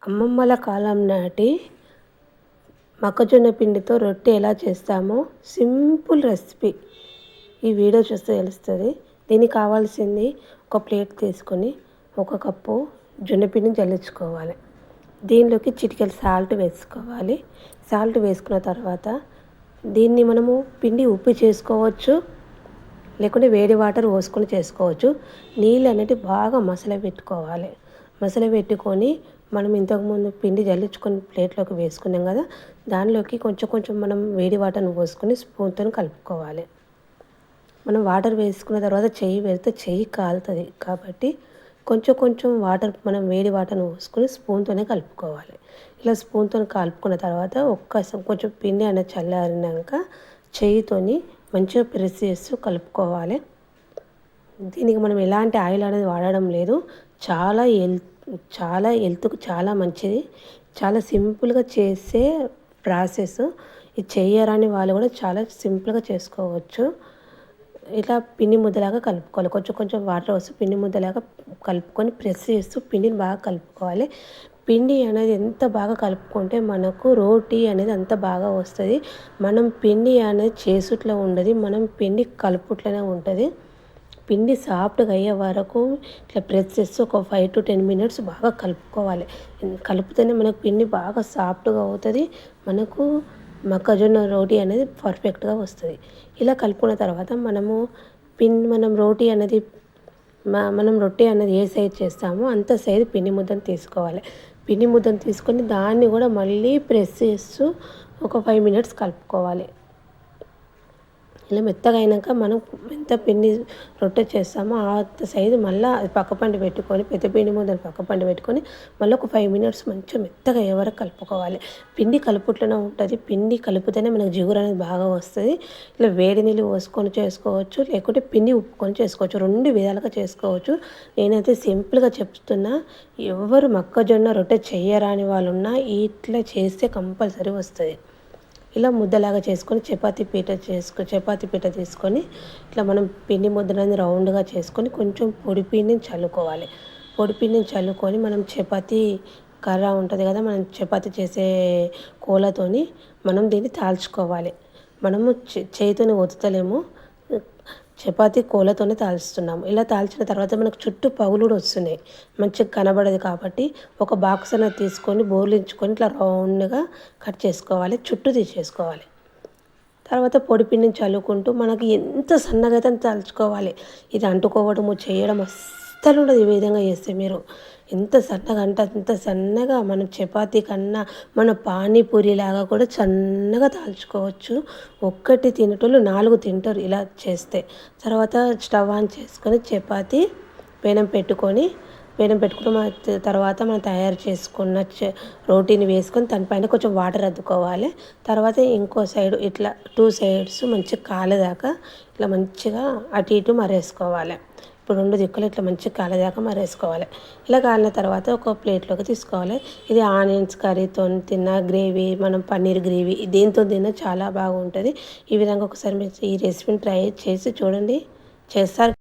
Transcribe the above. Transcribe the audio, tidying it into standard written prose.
అమ్మమ్మల కాలం నాటి మొక్కజొన్న పిండితో రొట్టె ఎలా చేస్తామో సింపుల్ రెసిపీ ఈ వీడియో చూస్తే తెలుస్తుంది. దీనికి కావాల్సింది ఒక ప్లేట్ తీసుకొని 1 కప్పు జొన్న పిండిని జల్లించుకోవాలి. దీనిలోకి చిటికెడు సాల్ట్ వేసుకోవాలి. సాల్ట్ వేసుకున్న తర్వాత దీన్ని మనము పిండి ఉప్పు చేసుకోవచ్చు, లేకుంటే వేడి వాటర్ పోసుకొని చేసుకోవచ్చు. నీళ్ళు అనేవి బాగా మసలబెట్టుకోవాలి. మసలబెట్టుకొని మనం ఇంతకుముందు పిండి జల్లించుకొని ప్లేట్లోకి వేసుకున్నాం కదా, దానిలోకి కొంచెం మనం వేడి వాటర్ని పోసుకొని స్పూన్తో కలుపుకోవాలి. మనం వాటర్ వేసుకున్న తర్వాత చెయ్యి పెడితే చెయ్యి కాలుతుంది కాబట్టి కొంచెం వాటర్ మనం వేడి వాటర్ని పోసుకొని స్పూన్తోనే కలుపుకోవాలి. ఇలా స్పూన్తో కలుపుకున్న తర్వాత కొంచెం పిండి అనేది చల్లారినాక చెయ్యితోని మంచిగా ప్రెస్ చేస్తూ కలుపుకోవాలి. దీనికి మనం ఎలాంటి ఆయిల్ అనేది వాడడం లేదు. చాలా హెల్త్కు చాలా మంచిది. చాలా సింపుల్గా చేసే ప్రాసెస్. ఇది చేయరాని వాళ్ళు కూడా చాలా సింపుల్గా చేసుకోవచ్చు. ఇట్లా పిండి ముద్దలాగా కలుపుకోవాలి. కొంచెం వాటర్ వస్తూ పిండి ముద్దలాగా కలుపుకొని ప్రెస్ చేస్తూ పిండిని బాగా కలుపుకోవాలి. పిండి అనేది ఎంత బాగా కలుపుకుంటే మనకు రోటీ అనేది అంత బాగా వస్తుంది. మనం పిండి అనేది చేసుట్లో ఉండదు, మనం పిండి కలుపుట్లోనే ఉంటుంది. పిండి సాఫ్ట్గా అయ్యే వరకు ఇట్లా ప్రెస్ చేస్తూ ఒక 5 to 10 minutes బాగా కలుపుకోవాలి. కలిపితేనే మనకు పిండి బాగా సాఫ్ట్గా అవుతుంది. మనకు మొక్కజొన్న రోటీ అనేది పర్ఫెక్ట్గా వస్తుంది. ఇలా కలుపుకున్న తర్వాత మనం రోటీ అనేది మనం రొట్టె అనేది ఏ సైజ్ చేస్తామో అంత సైజు పిండి ముద్దను తీసుకోవాలి. పిండి ముద్దను తీసుకొని దాన్ని కూడా మళ్ళీ ప్రెస్ చేస్తూ ఒక 5 minutes కలుపుకోవాలి. ఇలా మెత్తగా అయినాక మనం ఎంత పిండి రొట్టె చేస్తామో ఆ సైజు మళ్ళీ పక్కపండి పెట్టుకొని పెద్ద పిండి ముద్దను పక్కపండి పెట్టుకొని మళ్ళీ ఒక 5 minutes మంచిగా మెత్తగా అయ్యే వరకు కలుపుకోవాలి. పిండి కలుపుట్లోనే ఉంటుంది. పిండి కలిపితేనే మనకు జిగురు అనేది బాగా వస్తుంది. ఇలా వేడి నీళ్ళు పోసుకొని చేసుకోవచ్చు, లేకుంటే పిండి ఉప్పుకొని చేసుకోవచ్చు. 2 విధాలుగా చేసుకోవచ్చు. నేనైతే సింపుల్గా చెప్తున్నా. ఎవరు మొక్కజొన్న రొట్టె చేయరాని వాళ్ళు ఉన్నా ఇట్లా చేస్తే కంపల్సరీ వస్తుంది. ఇలా ముద్దలాగా చేసుకొని చపాతీ పీట తీసుకొని ఇట్లా మనం పిండి ముద్దలని రౌండ్గా చేసుకొని కొంచెం పొడి పిండిని చల్లుకోవాలి. పొడి పిండిని చల్లుకొని మనం చపాతీ కర్ర ఉంటుంది కదా, మనం చపాతీ చేసే కోలతోని మనం దీన్ని తాల్చుకోవాలి. మనము చేతిని ఒత్తుతలేము, చపాతీ కోలతోనే తాల్చుతున్నాము. ఇలా తాల్చిన తర్వాత మనకు చుట్టూ పగులు వస్తున్నాయి, మంచిగా కనబడదు కాబట్టి ఒక బాక్స్ అనేది తీసుకొని బోర్లించుకొని ఇట్లా రౌండ్గా కట్ చేసుకోవాలి, చుట్టూ తీసేసుకోవాలి. తర్వాత పొడి పిండిని చల్లుకుంటూ మనకి ఎంత సన్నగా అయితే అంత తాల్చుకోవాలి. ఇది అంటుకోవడము చేయడం అస్సలు ఉండదు. ఈ విధంగా చేస్తే మీరు ఎంత సన్నగా అంటే అంత సన్నగా, మనం చపాతీ కన్నా మన పానీపూరి లాగా కూడా సన్నగా తాల్చుకోవచ్చు. ఒక్కటి తినేటోళ్ళు 4 తింటారు ఇలా చేస్తే. తర్వాత స్టవ్ ఆన్ చేసుకొని చపాతీ పెనం పెట్టుకున్న తర్వాత మనం తయారు చేసుకున్న రోటీని వేసుకొని దానిపైన కొంచెం వాటర్ అద్దుకోవాలి. తర్వాత ఇంకో సైడు ఇట్లా 2 sides మంచిగా కాలేదాకా ఇట్లా మంచిగా అటు ఇటు మరేసుకోవాలి. ఇప్పుడు 2 దిక్కులు ఇట్లా మంచిగా కాలేదాకా మరేసుకోవాలి. ఇలా కాలిన తర్వాత ఒక ప్లేట్లోకి తీసుకోవాలి. ఇది ఆనియన్స్ కర్రీతో తిన్న గ్రేవీ, మనం పన్నీర్ గ్రేవీ దేంతో తిన్నా చాలా బాగుంటుంది. ఈ విధంగా ఒకసారి మీరు ఈ రెసిపీని ట్రై చేసి చూడండి. చేస్తారు.